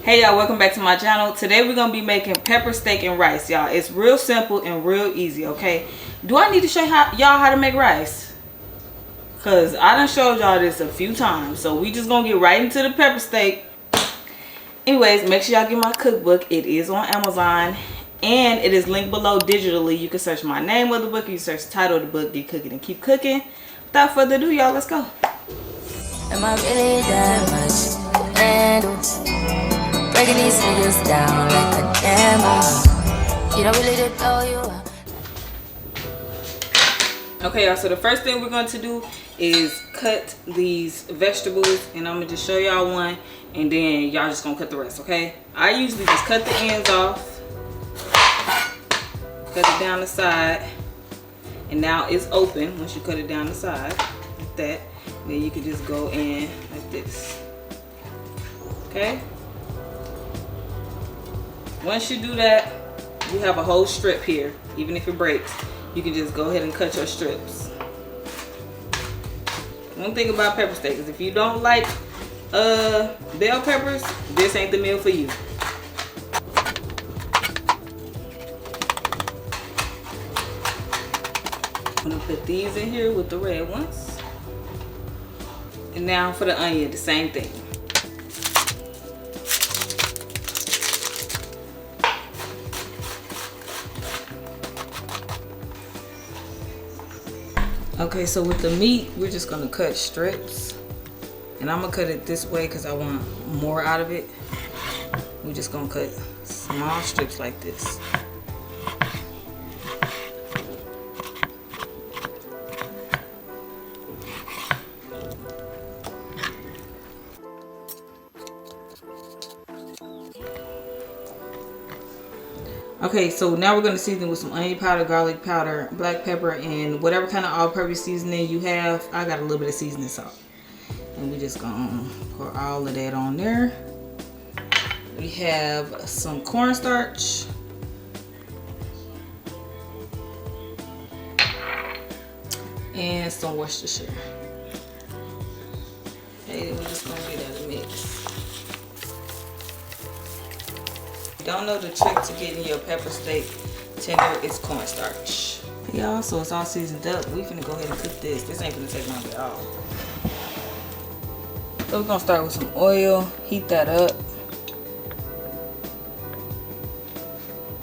Hey y'all, welcome back to my channel. Today we're gonna be making pepper steak and rice, y'all. It's real simple and real easy, okay? Do I need to show y'all how to make rice? Cause I done showed y'all this a few times. So we just gonna get right into the pepper steak. Anyways, make sure y'all get my cookbook. It is on Amazon and it is linked below digitally. You can search my name of the book, you can search the title of the book, Get Cooking and Keep Cooking. Without further ado, y'all, let's go. Am I really that much to handle? Breaking these niggas down like a camel. You don't really know you. Okay, y'all, so the first thing we're going to do is cut these vegetables, and I'm gonna just show y'all one, and then y'all just gonna cut the rest, okay? I usually just cut the ends off, cut it down the side, and now it's open. Once you cut it down the side like that, then you can just go in like this, okay? Once you do that, you have a whole strip here. Even if it breaks, you can just go ahead and cut your strips. One thing about pepper steak is if you don't like bell peppers, this ain't the meal for you. I'm gonna put these in here with the red ones. And now for the onion, the same thing. Okay, so with the meat, we're just gonna cut strips. And I'm gonna cut it this way because I want more out of it. We're just gonna cut small strips like this. Okay, so now we're going to season with some onion powder, garlic powder, black pepper, and whatever kind of all-purpose seasoning you have. I got a little bit of seasoning salt. And we're just going to pour all of that on there. We have some cornstarch. And some Worcestershire. Okay, we're just going to get that a mix. Don't know the trick to getting your pepper steak tender is cornstarch. Y'all, so it's all seasoned up. We finna go ahead and cook this. This ain't gonna take long at all. So we're gonna start with some oil, heat that up.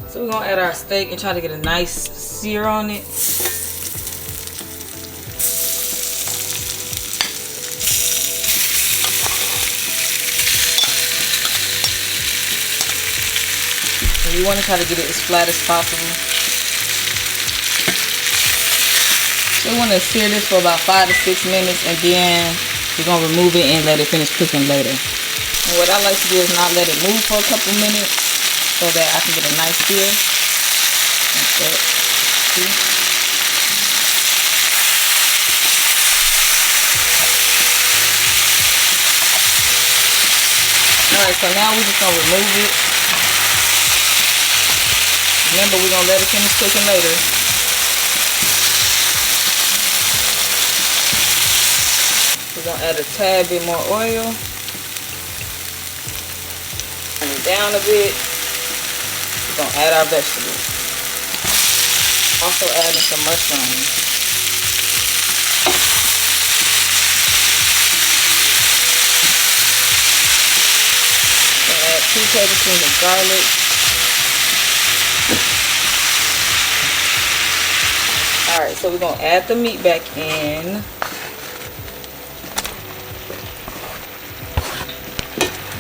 So we're gonna add our steak and try to get a nice sear on it. You want to try to get it as flat as possible. So we want to sear this for about 5 to 6 minutes, and then we're going to remove it and let it finish cooking later. And what I like to do is not let it move for a couple minutes so that I can get a nice sear. Like that. See? Alright, so now we're just going to remove it. Remember, we're going to let it finish cooking later. We're going to add a tad bit more oil. Turn it down a bit. We're going to add our vegetables. Also adding some mushrooms. We're going to add 2 tablespoons of garlic. Alright, so we're going to add the meat back in.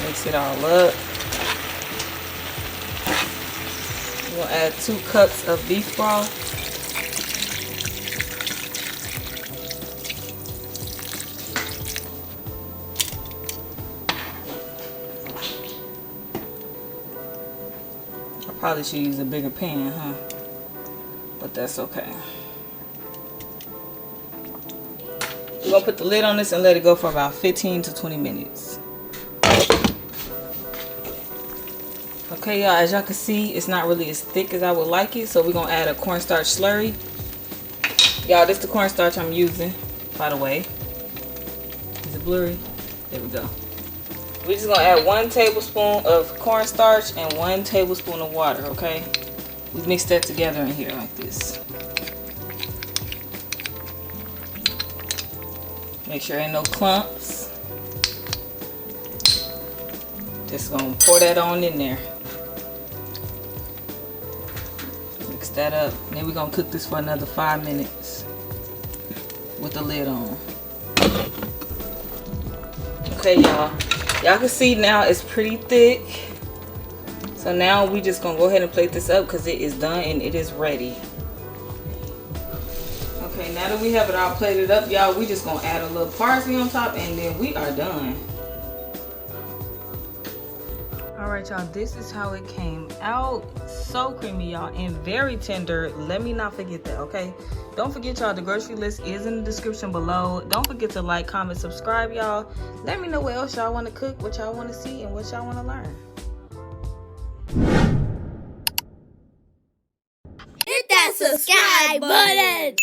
Mix it all up. We're going to add 2 cups of beef broth. I probably should use a bigger pan, huh? But that's okay. We're going to put the lid on this and let it go for about 15 to 20 minutes. Okay, y'all, as y'all can see, it's not really as thick as I would like it, so we're going to add a cornstarch slurry. Y'all, this is the cornstarch I'm using, by the way. Is it blurry? There we go. We're just gonna add 1 tablespoon of cornstarch and 1 tablespoon of water, okay? We mix that together in here like this. Make sure ain't no clumps. Just gonna pour that on in there. Mix that up. Then we're gonna cook this for another 5 minutes with the lid on. Okay, y'all. Y'all can see now it's pretty thick. So now we just gonna go ahead and plate this up because it is done and it is ready. Okay, now that we have it all plated up, y'all, we just gonna add a little parsley on top and then we are done. Alright, y'all, this is how it came out. So creamy, y'all, and very tender. Let me not forget that, okay? Don't forget, y'all, the grocery list is in the description below. Don't forget to like, comment, subscribe, y'all. Let me know what else y'all want to cook, what y'all want to see, and what y'all want to learn. Hit that subscribe button.